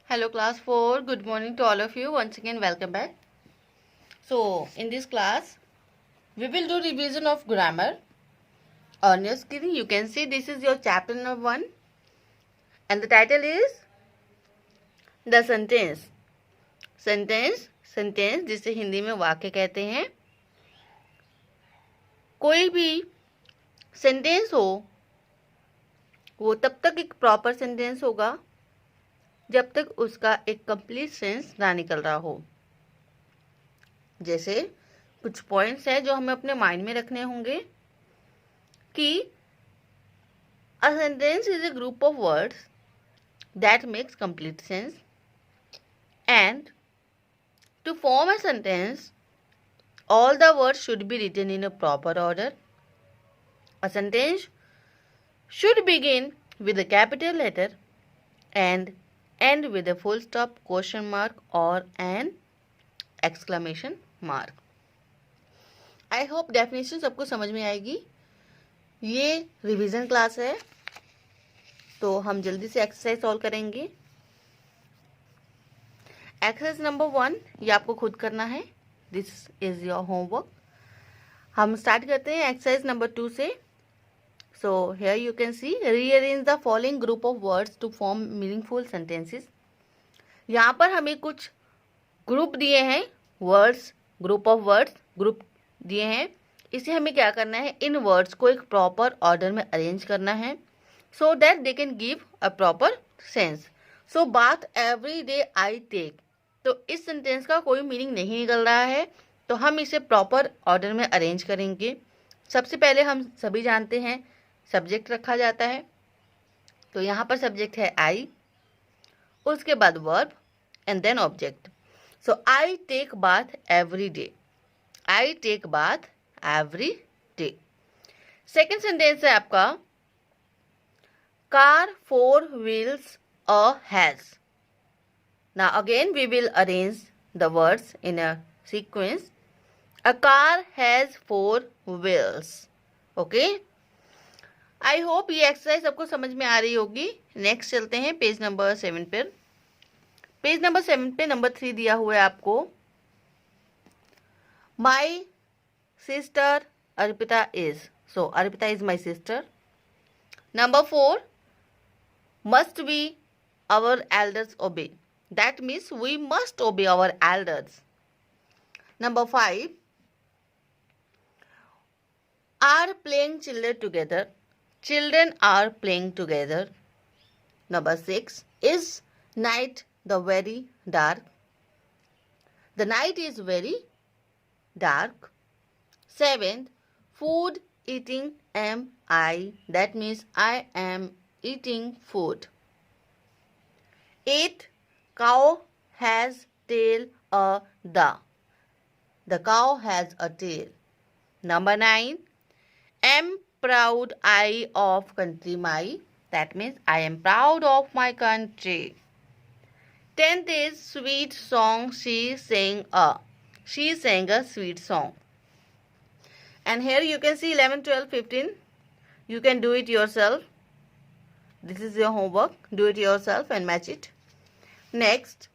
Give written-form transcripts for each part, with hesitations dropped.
Hello class 4, good morning to all of you. Once again welcome back. So in this class we will do revision of grammar. On your screen you can see this is your chapter number 1 and the title is The Sentence. Sentence जिसे हिंदी में वाक्य कहते हैं. कोई भी sentence हो वो तब तक एक प्रॉपर सेंटेंस होगा जब तक उसका एक कंप्लीट सेंस ना निकल रहा हो. जैसे कुछ पॉइंट्स है जो हमें अपने माइंड में रखने होंगे कि a sentence is a group of words that makes complete sense and to form a sentence all the words should be written in a proper order. A sentence should begin with a capital letter and end with a full stop, question mark or an exclamation mark. I hope definition सबको समझ में आएगी. ये revision class है तो हम जल्दी से एक्सरसाइज सॉल्व करेंगे. एक्सरसाइज नंबर 1 ये आपको खुद करना है. This is your homework. हम स्टार्ट करते हैं एक्सरसाइज नंबर 2 से. So here you can see rearrange the following group of words to form meaningful sentences. यहाँ पर हमें कुछ ग्रुप दिए हैं words, group of words group दिए हैं. इसे हमें क्या करना है, इन वर्ड्स को एक प्रॉपर ऑर्डर में अरेंज करना है so that they can give a proper sense. So बात एवरी डे आई टेक, तो इस सेंटेंस का कोई मीनिंग नहीं निकल रहा है तो हम इसे प्रॉपर ऑर्डर में अरेंज करेंगे. सबसे पहले हम सभी जानते हैं सब्जेक्ट रखा जाता है, तो यहाँ पर सब्जेक्ट है आई, उसके बाद verb and then object. So I take bath every day. I take bath every day. Second sentence है आपका car 4 wheels a has. Now again we will arrange the words in a sequence. A car has 4 wheels. Okay? I hope ये exercise आपको समझ में आ रही होगी. Next चलते हैं पेज नंबर 7 पर. पेज नंबर 7 पे नंबर 3 दिया हुआ है आपको. My sister Arpita is. So Arpita is my sister. Number 4, must be our elders obey. That means we must obey our elders. Number 5, are playing children together. Children are playing together. Number 6, is night the very dark. The night is very dark. 7, food eating am I. That means I am eating food. 8, cow has tail a the. The cow has a tail. Number 9, am proud I of country my. That means I am proud of my country. 10th is sweet song she sang a. She sang a sweet song. And here you can see 11, 12, 15. You can do it yourself. This is your homework. Do it yourself and match it. Next,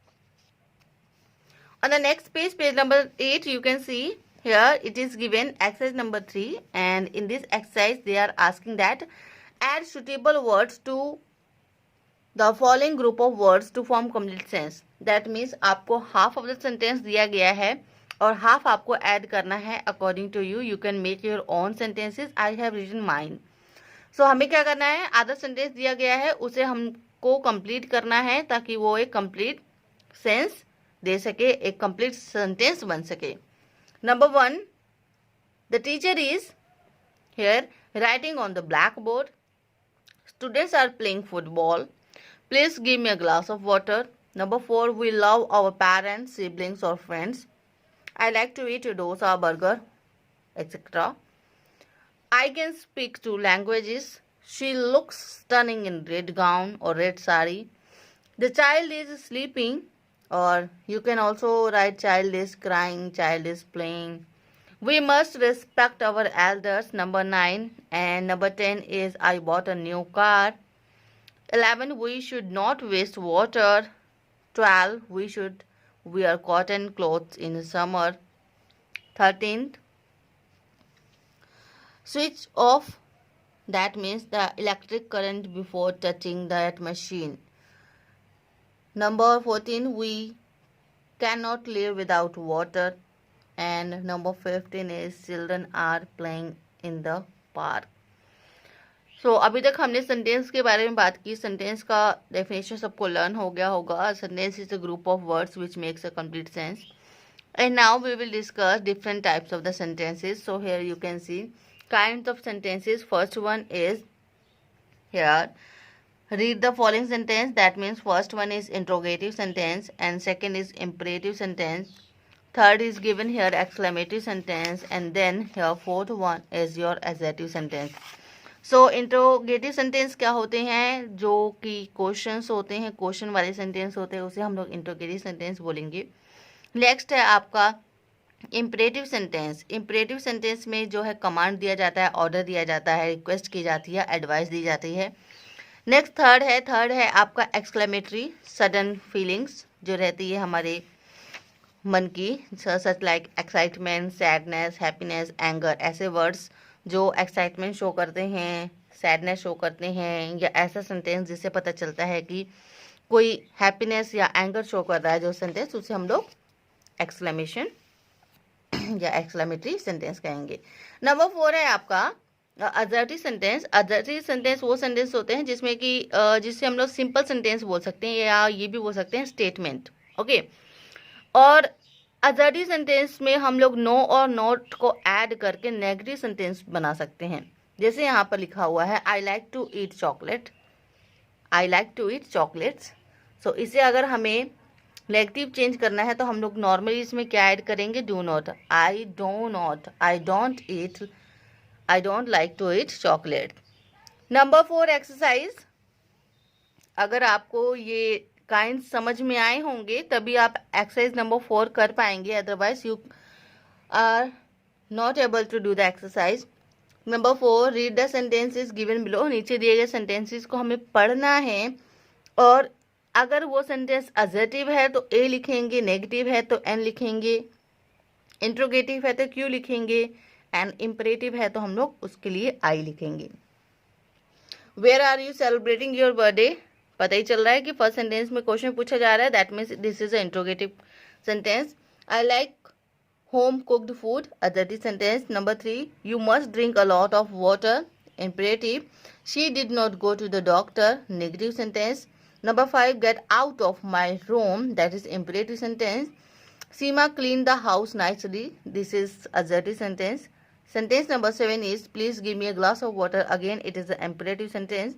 on the next page, page number 8, you can see here it is given exercise number 3, and in this exercise they are asking that add suitable words to the following group of words to form complete sense. That means आपको half of the sentence दिया गया है और half आपको add करना है according to you. You can make your own sentences. I have written mine. So हमें क्या करना है, आधा सेंटेंस दिया गया है उसे हमको कंप्लीट करना है ताकि वो एक कंप्लीट सेंस दे सके, एक कंप्लीट सेंटेंस बन सके. Number 1, the teacher is here writing on the black board. Students are playing football. Please give me a glass of water. Number 4, we love our parents, siblings और friends. I like to eat dosa, burger, etc. I can speak 2 languages. She looks stunning in red gown or red sari. The child is sleeping, or you can also write child is crying, child is playing. We must respect our elders. Number 9. And number 10 is I bought a new car. 11, we should not waste water. 12. We should wear cotton clothes in summer. 13th. Switch off. That means the electric current before touching that machine. Number 14. We cannot live without water. And number 15 is children are playing in the park. So अभी तक हमने sentence के बारे में बात की. Sentence का definition सबको लर्न हो गया होगा. Sentence is a group of words which makes a complete sense. And now we will discuss different types of the sentences. So here you can see kinds of sentences. First one is here. Read the following sentence. That means first one is interrogative sentence and second is imperative sentence. Third is given here exclamatory sentence and then here fourth one is your adjective sentence. So interrogative sentence क्या होते हैं? जो कि questions होते हैं, question वाले sentence होते हैं, उसे हम लोग इंट्रोगेटिव सेंटेंस बोलेंगे. नेक्स्ट है आपका इम्परेटिव सेंटेंस. इम्परेटिव सेंटेंस में जो है कमांड दिया जाता है, ऑर्डर दिया जाता है, रिक्वेस्ट की जाती है, एडवाइस दी जाती है. नेक्स्ट थर्ड है आपका एक्सक्लेमेटरी. सडन फीलिंग्स जो रहती है हमारे मन की, such like excitement, sadness, happiness, anger. ऐसे वर्ड्स जो एक्साइटमेंट शो करते हैं, सैडनेस शो करते हैं, या ऐसा सेंटेंस जिससे पता चलता है कि कोई हैप्पीनेस या एंगर शो कर रहा है जो सेंटेंस, उसे हम लोग एक्सक्लेमेशन या एक्सक्लेमेटरी सेंटेंस कहेंगे. नंबर 4 है आपका अजर्टिव सेंटेंस. अजर्टिव सेंटेंस वो सेंटेंस होते हैं जिसमें कि जिससे हम लोग सिंपल सेंटेंस बोल सकते हैं या ये भी बोल सकते हैं स्टेटमेंट. ओके. और अजर्टिव सेंटेंस में हम लोग नो और नॉट को ऐड करके नेगेटिव सेंटेंस बना सकते हैं. जैसे यहाँ पर लिखा हुआ है I like to eat chocolate. I like to eat chocolates. So इसे अगर हमें नेगेटिव चेंज करना है तो हम लोग नॉर्मली इसमें क्या ऐड करेंगे? Do not. I don't like to eat chocolate. Number 4 exercise. अगर आपको ये काइंड समझ में आए होंगे तभी आप एक्सरसाइज नंबर 4 कर पाएंगे, otherwise you are not able to do the exercise. Number 4 read the sentences given below. नीचे दिए गए सेंटेंसेस को हमें पढ़ना है और अगर वो सेंटेंस अजर्टिव है तो ए लिखेंगे, नेगेटिव है तो एन लिखेंगे, इंट्रोगेटिव है तो क्यू लिखेंगे एंड इम्परेटिव है तो हम लोग उसके लिए आई लिखेंगे. Where are you celebrating your birthday. पता ही चल रहा है कि फर्स्ट सेंटेंस में क्वेश्चन पूछा जा रहा है. That means this is a interrogative sentence. I like home cooked food. Assertive sentence. Number 3 you must drink a lot of water. Imperative. She did not go to the doctor. Negative sentence. Number 5, get out of my room. That is imperative sentence. Seema cleaned the house nicely. This is assertive sentence. Sentence number 7 is, please give me a glass of water. Again, it is an imperative sentence.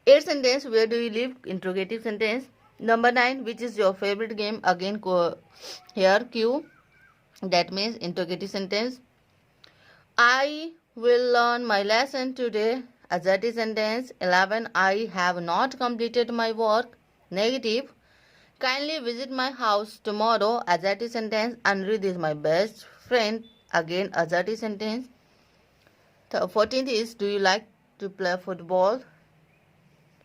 8th sentence, where do you live? Interrogative sentence. Number 9, which is your favorite game? Again, here Q. That means interrogative sentence. I will learn my lesson today. Assertive sentence. 11, I have not completed my work. Negative. Kindly visit my house tomorrow. Assertive sentence. Anirudh is my best friend. Again, assertive sentence. 14th is, do you like to play football?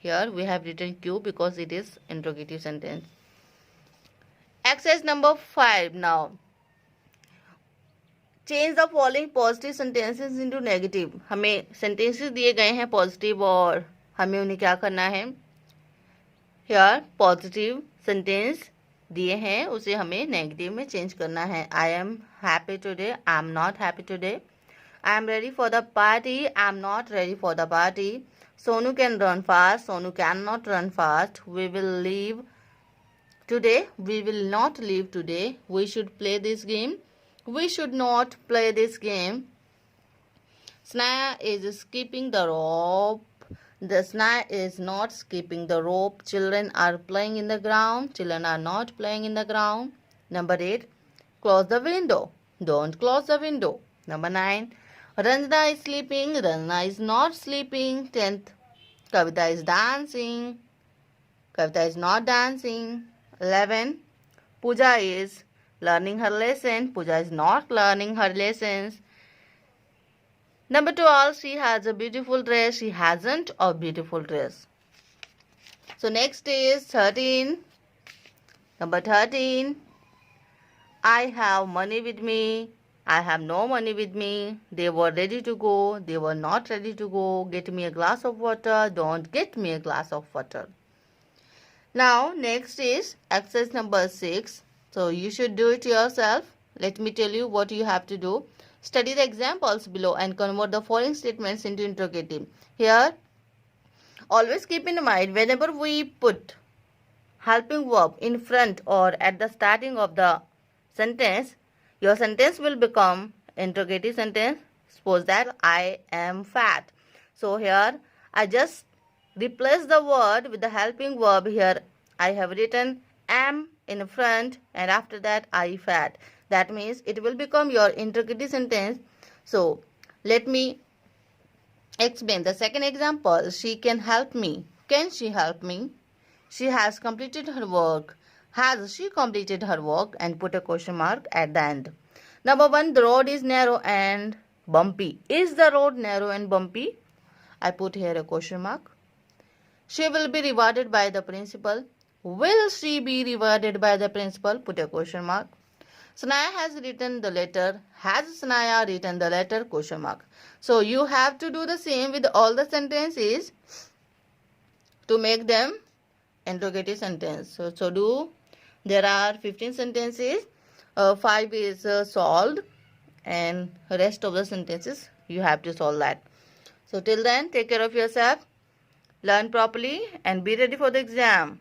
Here we have written Q because it is interrogative sentence. Exercise number 5 now. Change the following positive sentences into negative. हमें sentences दिए गए हैं positive और हमें उन्हें क्या करना है? हियर पॉजिटिव सेंटेंस दिए हैं उसे हमें नेगेटिव में चेंज करना है. I am happy today. I am not happy today. I am ready for the party. I am not ready for the party. Sonu can run fast. Sonu can not run fast. We will leave today. We will not leave today. We should play this game. We should not play this game. Snaya is skipping the rope. The Snaya is not skipping the rope. Children are playing in the ground. Children are not playing in the ground. Number 8, close the window. Don't close the window. Number 9, Ranjana is sleeping. Ranjana is not sleeping. 10th, Kavita is dancing. Kavita is not dancing. 11, Pooja is learning her lesson. Pooja is not learning her lessons. Number 12, she has a beautiful dress. She hasn't a beautiful dress. So next is 13. Number 13. I have money with me. I have no money with me. They were ready to go. They were not ready to go. Get me a glass of water. Don't get me a glass of water. Now, next is exercise number 6. So, you should do it yourself. Let me tell you what you have to do. Study the examples below and convert the following statements into interrogative. Here, always keep in mind whenever we put helping verb in front or at the starting of the sentence, your sentence will become interrogative sentence. Suppose that I am fat. So here I just replace the word with the helping verb. Here I have written am in front and after that I fat. That means it will become your interrogative sentence. So let me explain the second example. She can help me. Can she help me? She has completed her work. Has she completed her work? And put a question mark at the end. Number 1, the road is narrow and bumpy. Is the road narrow and bumpy? I put here a question mark. She will be rewarded by the principal. Will she be rewarded by the principal? Put a question mark. Sanaya has written the letter. Has Sanaya written the letter? Question mark. So you have to do the same with all the sentences to make them interrogative sentence. So there are 15 sentences. 5 is solved and rest of the sentences you have to solve that. So till then, take care of yourself, learn properly and be ready for the exam.